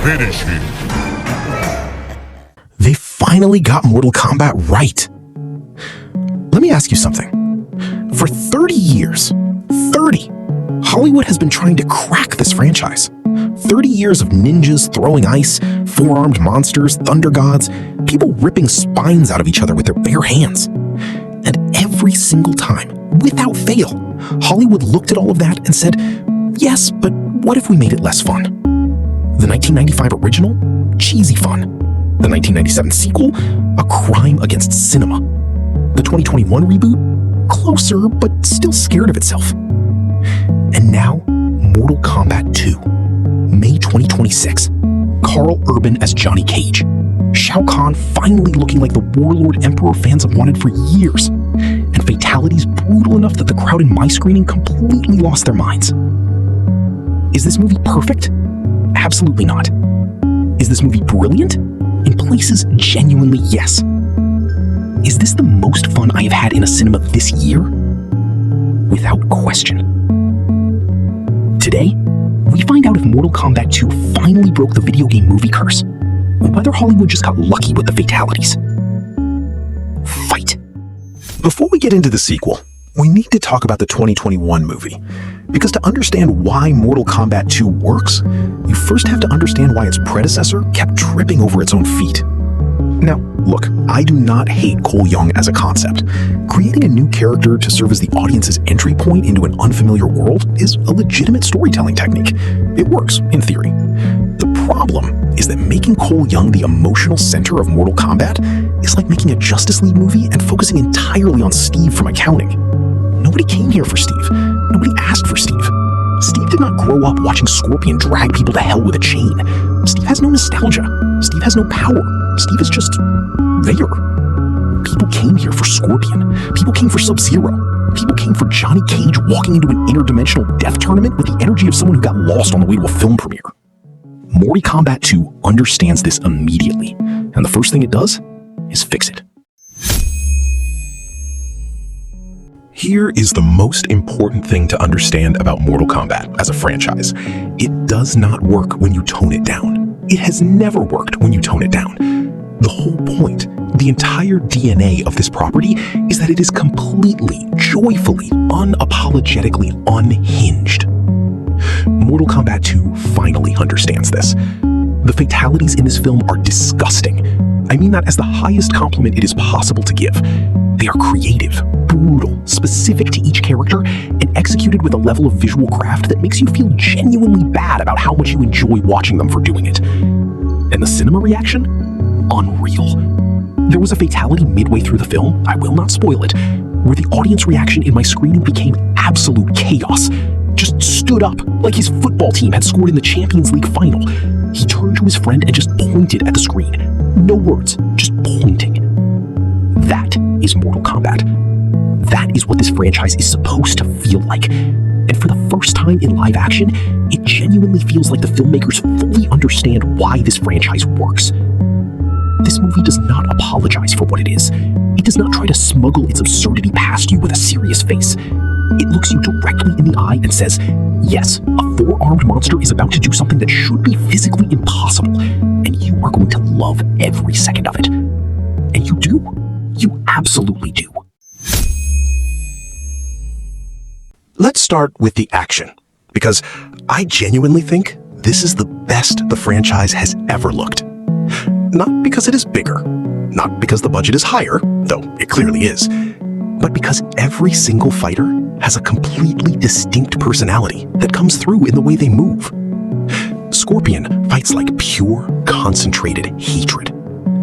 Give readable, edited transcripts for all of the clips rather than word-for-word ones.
Finish him. They finally got Mortal Kombat right. Let me ask you something. For 30 years, 30, Hollywood has been trying to crack this franchise. 30 years of ninjas throwing ice, four-armed monsters, thunder gods, people ripping spines out of each other with their bare hands. And every single time, without fail, Hollywood looked at all of that and said, yes, but what if we made it less fun? The 1995 original? Cheesy fun. The 1997 sequel? A crime against cinema. The 2021 reboot? Closer, but still scared of itself. And now, Mortal Kombat 2. May 2026. Karl Urban as Johnny Cage. Shao Kahn finally looking like the warlord emperor fans have wanted for years. And fatalities brutal enough that the crowd in my screening completely lost their minds. Is this movie perfect? Absolutely not. Is this movie brilliant? In places, genuinely yes. Is this the most fun I have had in a cinema this year? Without question. Today, we find out if Mortal Kombat 2 finally broke the video game movie curse, or whether Hollywood just got lucky with the fatalities. Fight! Before we get into the sequel, we need to talk about the 2021 movie. Because to understand why Mortal Kombat 2 works, you first have to understand why its predecessor kept tripping over its own feet. Now, look, I do not hate Cole Young as a concept. Creating a new character to serve as the audience's entry point into an unfamiliar world is a legitimate storytelling technique. It works, in theory. The problem is that making Cole Young the emotional center of Mortal Kombat is like making a Justice League movie and focusing entirely on Steve from accounting. Nobody came here for Steve. Nobody asked for Steve. Steve did not grow up watching Scorpion drag people to hell with a chain. Steve has no nostalgia. Steve has no power. Steve is just there. People came here for Scorpion. People came for Sub-Zero. People came for Johnny Cage walking into an interdimensional death tournament with the energy of someone who got lost on the way to a film premiere. Mortal Kombat 2 understands this immediately, and the first thing it does is fix it. Here is the most important thing to understand about Mortal Kombat as a franchise. It does not work when you tone it down. It has never worked when you tone it down. The whole point, the entire DNA of this property is that it is completely, joyfully, unapologetically unhinged. Mortal Kombat 2 finally understands this. The fatalities in this film are disgusting. I mean that as the highest compliment it is possible to give. They are creative, brutal, specific to each character, and executed with a level of visual craft that makes you feel genuinely bad about how much you enjoy watching them for doing it. And the cinema reaction? Unreal. There was a fatality midway through the film, I will not spoil it, where the audience reaction in my screening became absolute chaos. Just stood up like his football team had scored in the Champions League final. He turned to his friend and just pointed at the screen. No words, just pointing. That is Mortal Kombat. That is what this franchise is supposed to feel like. And for the first time in live action, it genuinely feels like the filmmakers fully understand why this franchise works. This movie does not apologize for what it is. It does not try to smuggle its absurdity past you with a serious face. It looks you directly in the eye and says, yes, a four-armed monster is about to do something that should be physically impossible, and you are going to love every second of it. And you do. You absolutely do. Let's start with the action, because I genuinely think this is the best the franchise has ever looked. Not because it is bigger, not because the budget is higher, though it clearly is, but because every single fighter has a completely distinct personality that comes through in the way they move. Scorpion fights like pure, concentrated hatred.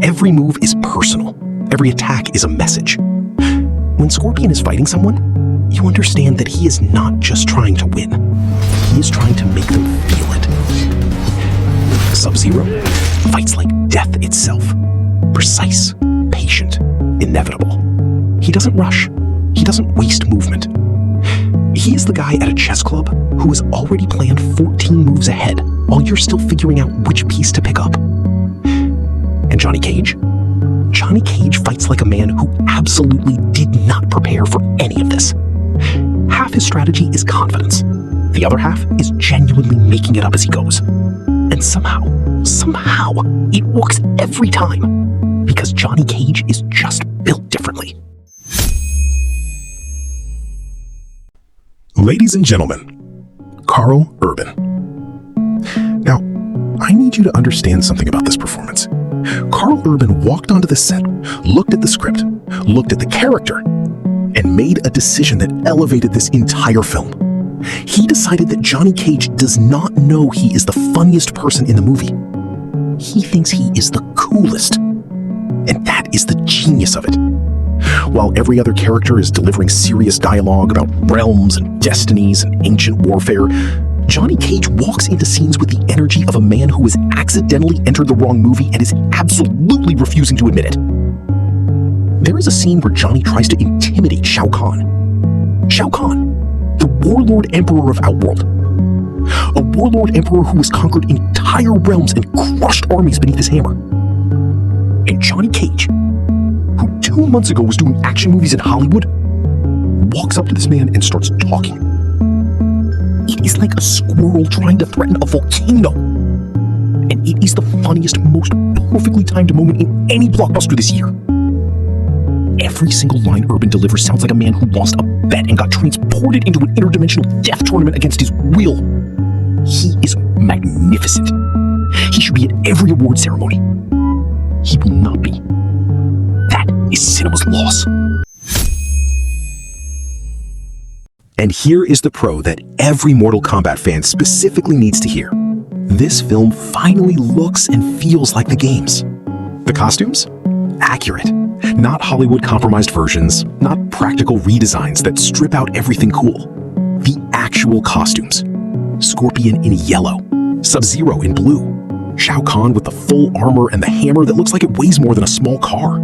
Every move is personal. Every attack is a message. When Scorpion is fighting someone, you understand that he is not just trying to win. He is trying to make them feel it. Sub-Zero fights like death itself. Precise, patient, inevitable. He doesn't rush. He doesn't waste movement. He is the guy at a chess club who has already planned 14 moves ahead while you're still figuring out which piece to pick up. And Johnny Cage? Johnny Cage fights like a man who absolutely did not prepare for any of this. Half his strategy is confidence. The other half is genuinely making it up as he goes. And somehow, somehow it works every time because Johnny Cage is just built differently. Ladies and gentlemen, Karl Urban. Now, I need you to understand something about this performance. Karl Urban walked onto the set, looked at the script, looked at the character, and made a decision that elevated this entire film. He decided that Johnny Cage does not know he is the funniest person in the movie. He thinks he is the coolest. And that is the genius of it. While every other character is delivering serious dialogue about realms and destinies and ancient warfare, Johnny Cage walks into scenes with the energy of a man who has accidentally entered the wrong movie and is absolutely refusing to admit it. There is a scene where Johnny tries to intimidate Shao Kahn. Shao Kahn, the warlord emperor of Outworld. A warlord emperor who has conquered entire realms and crushed armies beneath his hammer. And Johnny Cage, who 2 months ago was doing action movies in Hollywood, walks up to this man and starts talking. It is like a squirrel trying to threaten a volcano. And it is the funniest, most perfectly timed moment in any blockbuster this year. Every single line Urban delivers sounds like a man who lost a bet and got transported into an interdimensional death tournament against his will. He is magnificent. He should be at every award ceremony. He will not be. That is cinema's loss. And here is the pro that every Mortal Kombat fan specifically needs to hear. This film finally looks and feels like the games. The costumes? Accurate. Not Hollywood compromised versions, not practical redesigns that strip out everything cool. The actual costumes. Scorpion in yellow, Sub-Zero in blue, Shao Kahn with the full armor and the hammer that looks like it weighs more than a small car.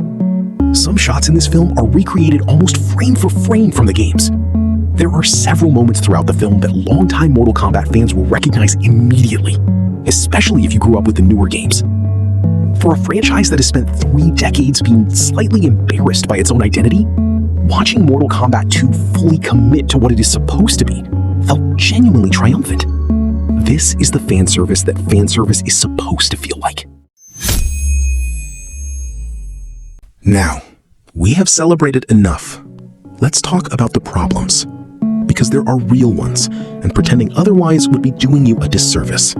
Some shots in this film are recreated almost frame for frame from the games. There are several moments throughout the film that longtime Mortal Kombat fans will recognize immediately, especially if you grew up with the newer games. For a franchise that has spent 3 decades being slightly embarrassed by its own identity, watching Mortal Kombat 2 fully commit to what it is supposed to be felt genuinely triumphant. This is the fan service that fan service is supposed to feel like. Now, we have celebrated enough. Let's talk about the problems. Because there are real ones, and pretending otherwise would be doing you a disservice.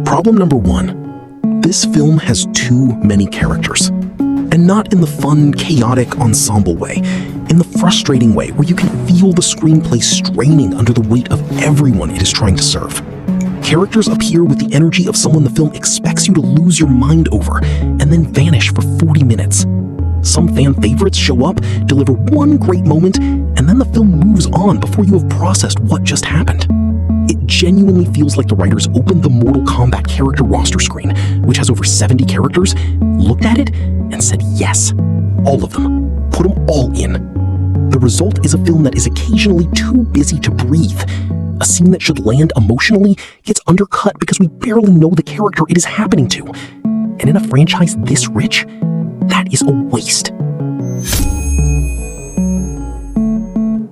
Problem number 1. This film has too many characters. And not in the fun, chaotic ensemble way, in the frustrating way where you can feel the screenplay straining under the weight of everyone it is trying to serve. Characters appear with the energy of someone the film expects you to lose your mind over, and then vanish for 40 minutes. Some fan favorites show up, deliver one great moment, and then the film moves on before you have processed what just happened. It genuinely feels like the writers opened the Mortal Kombat character roster screen, which has over 70 characters, looked at it, and said yes, all of them. Put them all in. The result is a film that is occasionally too busy to breathe. A scene that should land emotionally gets undercut because we barely know the character it is happening to. And in a franchise this rich, that is a waste.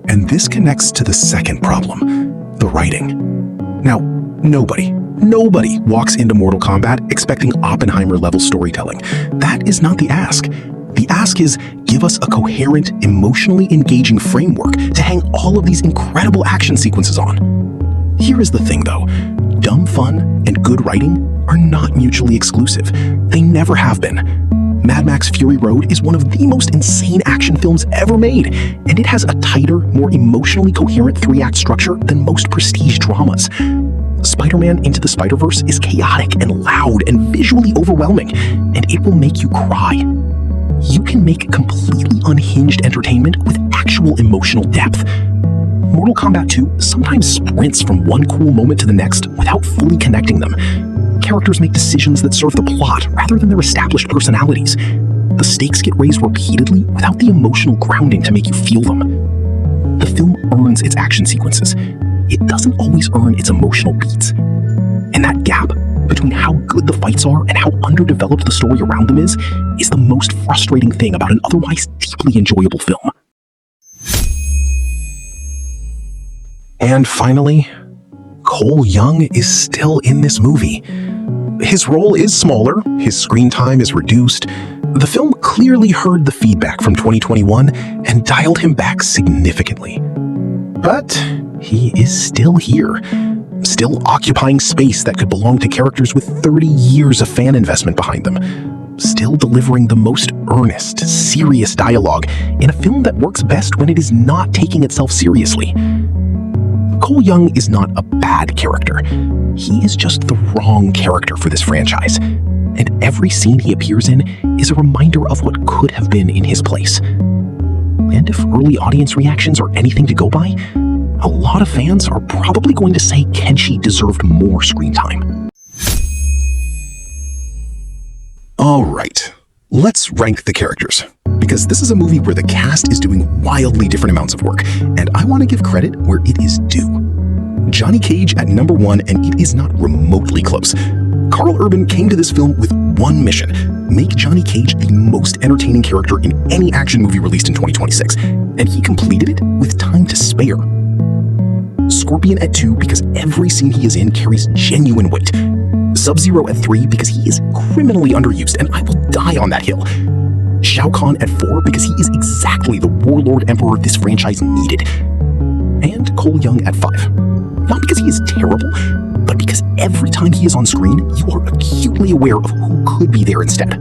And this connects to the second problem, the writing. Now, nobody walks into Mortal Kombat expecting Oppenheimer-level storytelling. That is not the ask. The ask is, give us a coherent, emotionally engaging framework to hang all of these incredible action sequences on. Here is the thing, though. Dumb fun and good writing are not mutually exclusive. They never have been. Mad Max Fury Road is one of the most insane action films ever made, and it has a tighter, more emotionally coherent 3-act structure than most prestige dramas. Spider-Man Into the Spider-Verse is chaotic and loud and visually overwhelming, and it will make you cry. You can make completely unhinged entertainment with actual emotional depth. Mortal Kombat 2 sometimes sprints from one cool moment to the next without fully connecting them. Characters make decisions that serve the plot rather than their established personalities. The stakes get raised repeatedly without the emotional grounding to make you feel them. The film earns its action sequences. It doesn't always earn its emotional beats. And that gap between how good the fights are and how underdeveloped the story around them is the most frustrating thing about an otherwise deeply enjoyable film. And finally, Cole Young is still in this movie. his role is smaller, his screen time is reduced, the film clearly heard the feedback from 2021 and dialed him back significantly. But he is still here, still occupying space that could belong to characters with 30 years of fan investment behind them, still delivering the most earnest, serious dialogue in a film that works best when it is not taking itself seriously. Cole Young is not a bad character. He is just the wrong character for this franchise. And every scene he appears in is a reminder of what could have been in his place. And if early audience reactions are anything to go by, a lot of fans are probably going to say Kenshi deserved more screen time. Alright, let's rank the characters. Because this is a movie where the cast is doing wildly different amounts of work, and I want to give credit where it is due. Johnny Cage at number 1, and it is not remotely close. Karl Urban came to this film with one mission: make Johnny Cage the most entertaining character in any action movie released in 2026, and he completed it with time to spare. Scorpion at 2 because every scene he is in carries genuine weight. Sub-Zero at 3 because he is criminally underused, and I will die on that hill. Shao Kahn at 4 because he is exactly the warlord emperor this franchise needed. And Cole Young at 5. Not because he is terrible, but because every time he is on screen, you are acutely aware of who could be there instead.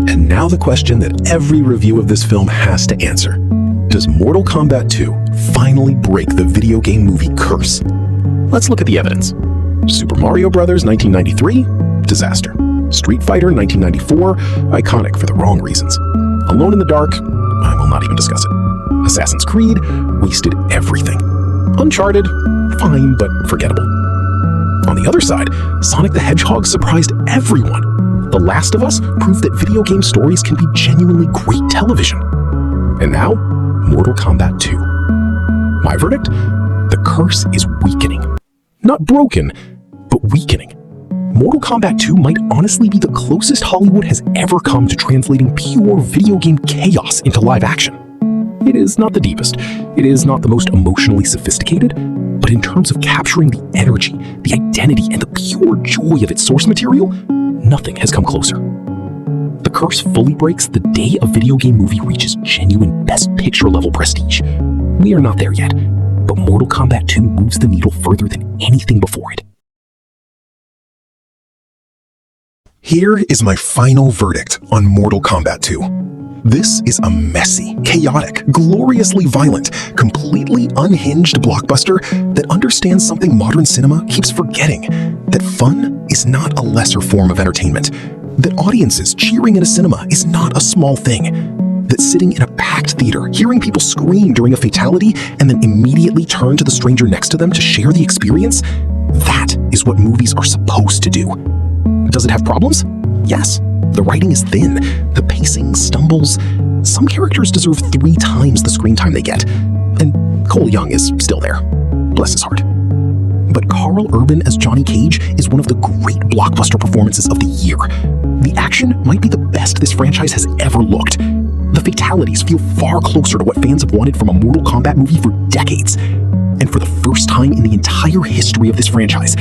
And now the question that every review of this film has to answer. Does Mortal Kombat 2 finally break the video game movie curse? Let's look at the evidence. Super Mario Bros. 1993, disaster. Street Fighter 1994, iconic for the wrong reasons. Alone in the Dark, I will not even discuss it. Assassin's Creed, wasted everything. Uncharted, fine but forgettable. On the other side, Sonic the Hedgehog surprised everyone. The Last of Us proved that video game stories can be genuinely great television. And now, Mortal Kombat 2. My verdict? The curse is weakening. Not broken, but weakening. Mortal Kombat 2 might honestly be the closest Hollywood has ever come to translating pure video game chaos into live action. It is not the deepest, it is not the most emotionally sophisticated, but in terms of capturing the energy, the identity, and the pure joy of its source material, nothing has come closer. The curse fully breaks the day a video game movie reaches genuine Best Picture level prestige. We are not there yet, but Mortal Kombat 2 moves the needle further than anything before it. Here is my final verdict on Mortal Kombat 2. This is a messy, chaotic, gloriously violent, completely unhinged blockbuster that understands something modern cinema keeps forgetting: that fun is not a lesser form of entertainment, that audiences cheering in a cinema is not a small thing, that sitting in a packed theater, hearing people scream during a fatality and then immediately turn to the stranger next to them to share the experience, that is what movies are supposed to do. Does it have problems? Yes. The writing is thin, the pacing stumbles. Some characters deserve 3 times the screen time they get, and Cole Young is still there. Bless his heart. But Karl Urban as Johnny Cage is one of the great blockbuster performances of the year. The action might be the best this franchise has ever looked. The fatalities feel far closer to what fans have wanted from a Mortal Kombat movie for decades. And for the first time in the entire history of this franchise,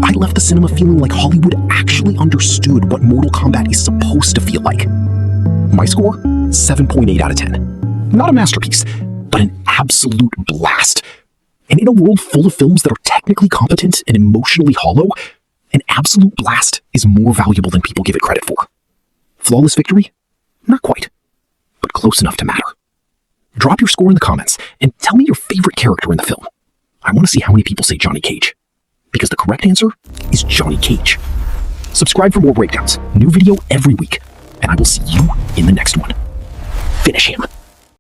I left the cinema feeling like Hollywood actually understood what Mortal Kombat is supposed to feel like. My score? 7.8 out of 10. Not a masterpiece, but an absolute blast. And in a world full of films that are technically competent and emotionally hollow, an absolute blast is more valuable than people give it credit for. Flawless victory? Not quite, but close enough to matter. Drop your score in the comments and tell me your favorite character in the film. I want to see how many people say Johnny Cage. Because the correct answer is Johnny Cage. Subscribe for more breakdowns. New video every week. And I will see you in the next one. Finish him.